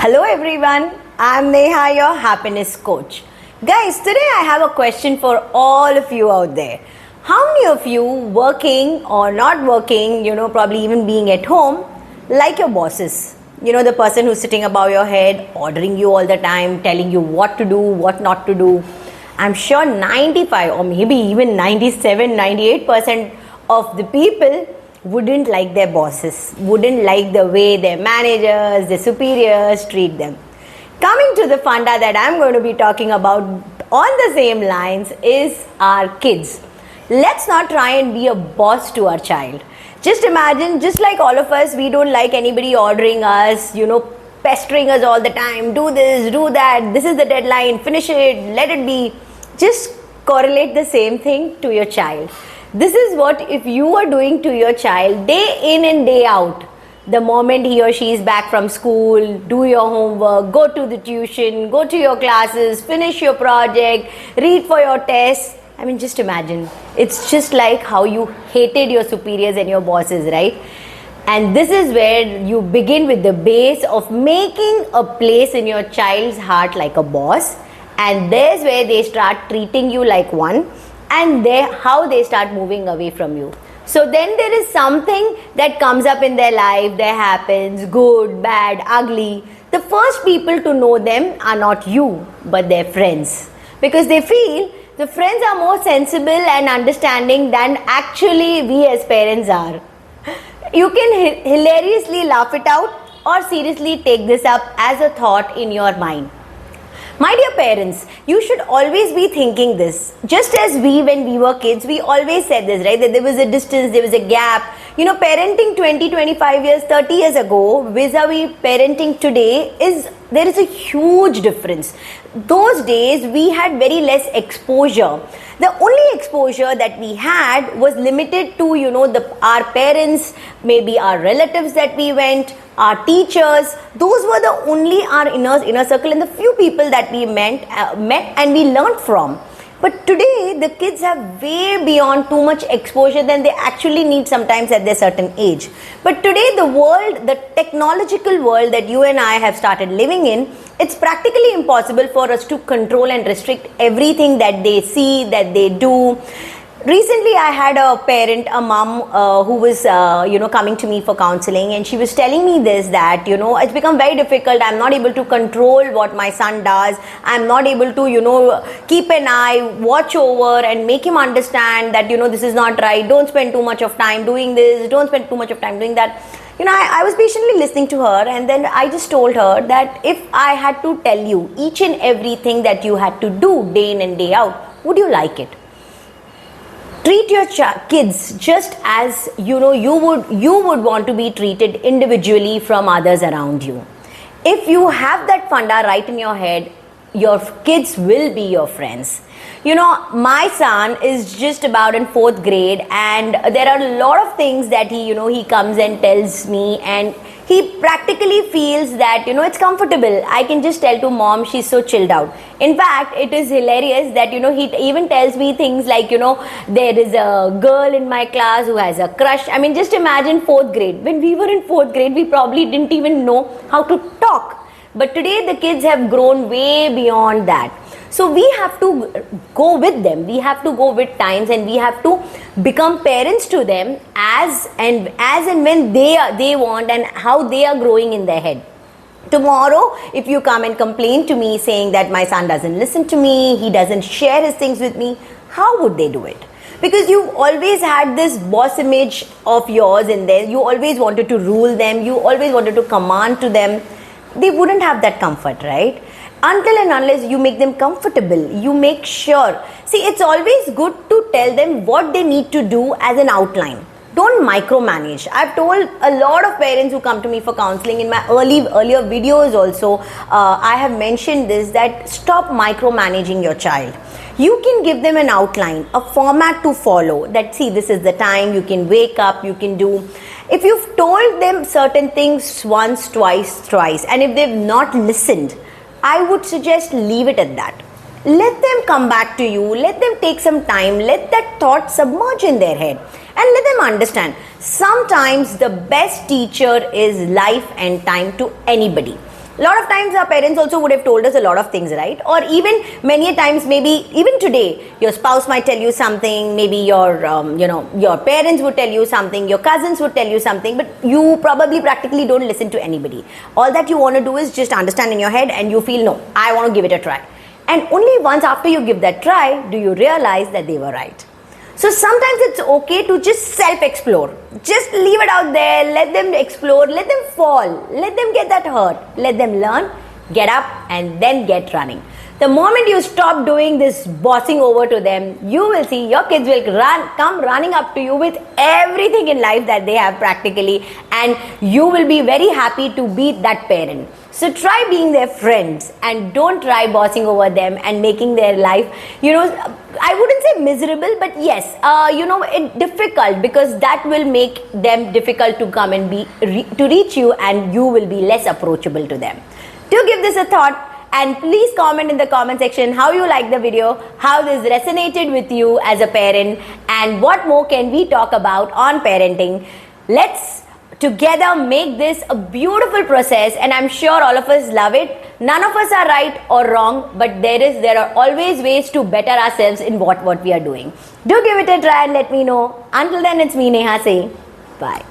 Hello everyone, I'm Neha, your happiness coach. Guys, today I have a question for all of you out there. How many of you working or not working, probably even being at home, like your bosses? The person who's sitting above your head, ordering you all the time, telling you what to do, what not to do. I'm sure 95 or maybe even 97, 98% of the people wouldn't like their bosses, wouldn't like the way their managers, their superiors treat them. Coming to the funda that I'm going to be talking about on the same lines is our kids. Let's not try and be a boss to our child. Just imagine, just like all of us, we don't like anybody ordering us, pestering us all the time. Do this, do that, this is the deadline, finish it, let it be. Just correlate the same thing to your child. This is what if you are doing to your child day in and day out. The moment he or she is back from school, do your homework, go to the tuition, go to your classes, finish your project, read for your tests. I mean, just imagine. It's just like how you hated your superiors and your bosses, right? And this is where you begin with the base of making a place in your child's heart like a boss. And there's where they start treating you like one. And how they start moving away from you. So then there is something that comes up in their life, that happens, good, bad, ugly. The first people to know them are not you, but their friends. Because they feel the friends are more sensible and understanding than actually we as parents are. You can hilariously laugh it out or seriously take this up as a thought in your mind. My dear parents, you should always be thinking this. Just as when we were kids, we always said this, right? That there was a distance, there was a gap. Parenting 20, 25 years, 30 years ago, vis-a-vis parenting today, there is a huge difference. Those days, we had very less exposure. The only exposure that we had was limited to, our parents, maybe our relatives that we went, our teachers. Those were the only our inner circle and the few people that we met and we learned from. But today, the kids have way beyond too much exposure than they actually need sometimes at their certain age. But today, the technological world that you and I have started living in, it's practically impossible for us to control and restrict everything that they see, that they do. Recently, I had a mom who was, coming to me for counseling, and she was telling me that, it's become very difficult. I'm not able to control what my son does. I'm not able to, keep an eye, watch over and make him understand that, this is not right. Don't spend too much of time doing this. Don't spend too much of time doing that. I was patiently listening to her, and then I just told her that if I had to tell you each and everything that you had to do day in and day out, would you like it? Treat your kids just as you would want to be treated individually from others around you. If you have that funda right in your head, your kids will be your friends. My son is just about in 4th grade, and there are a lot of things that he comes and tells me, and he practically feels that, it's comfortable. I can just tell to mom, she's so chilled out. In fact, it is hilarious that, he even tells me things like, there is a girl in my class who has a crush. I mean, just imagine 4th grade. When we were in 4th grade, we probably didn't even know how to talk. But today, the kids have grown way beyond that. So we have to go with them. We have to go with times, and we have to become parents to them as and when they want and how they are growing in their head. Tomorrow, if you come and complain to me saying that my son doesn't listen to me, he doesn't share his things with me, how would they do it? Because you've always had this boss image of yours in there. You always wanted to rule them. You always wanted to command to them. They wouldn't have that comfort, right? Until and unless you make them comfortable, you make sure. See, it's always good to tell them what they need to do as an outline. Don't micromanage. I've told a lot of parents who come to me for counseling in my earlier videos also, I have mentioned this, that stop micromanaging your child. You can give them an outline, a format to follow, that see, this is the time, you can wake up, you can do. If you've told them certain things once, twice, thrice, and if they've not listened, I would suggest leave it at that. Let them come back to you, let them take some time, let that thought submerge in their head, and let them understand. Sometimes the best teacher is life and time to anybody. A lot of times our parents also would have told us a lot of things, right? Or even many a times, maybe even today, your spouse might tell you something, maybe your your parents would tell you something, your cousins would tell you something, but you probably practically don't listen to anybody. All that you want to do is just understand in your head, and you feel, no, I want to give it a try. And only once after you give that try do you realize that they were right. So sometimes it's okay to just self-explore. Just leave it out there, let them explore, let them fall, let them get that hurt, let them learn, get up, and then get running. The moment you stop doing this bossing over to them, you will see your kids will come running up to you with everything in life that they have practically, and you will be very happy to be that parent. So try being their friends and don't try bossing over them and making their life, I wouldn't say miserable, but yes, difficult, because that will make them difficult to come and to reach you, and you will be less approachable to them. Do give this a thought, and please comment in the comment section how you like the video, how this resonated with you as a parent, and what more can we talk about on parenting. Let's together make this a beautiful process, and I'm sure all of us love it. None of us are right or wrong, but there are always ways to better ourselves in what we are doing. Do give it a try and let me know. Until then, it's me, Neha, saying bye.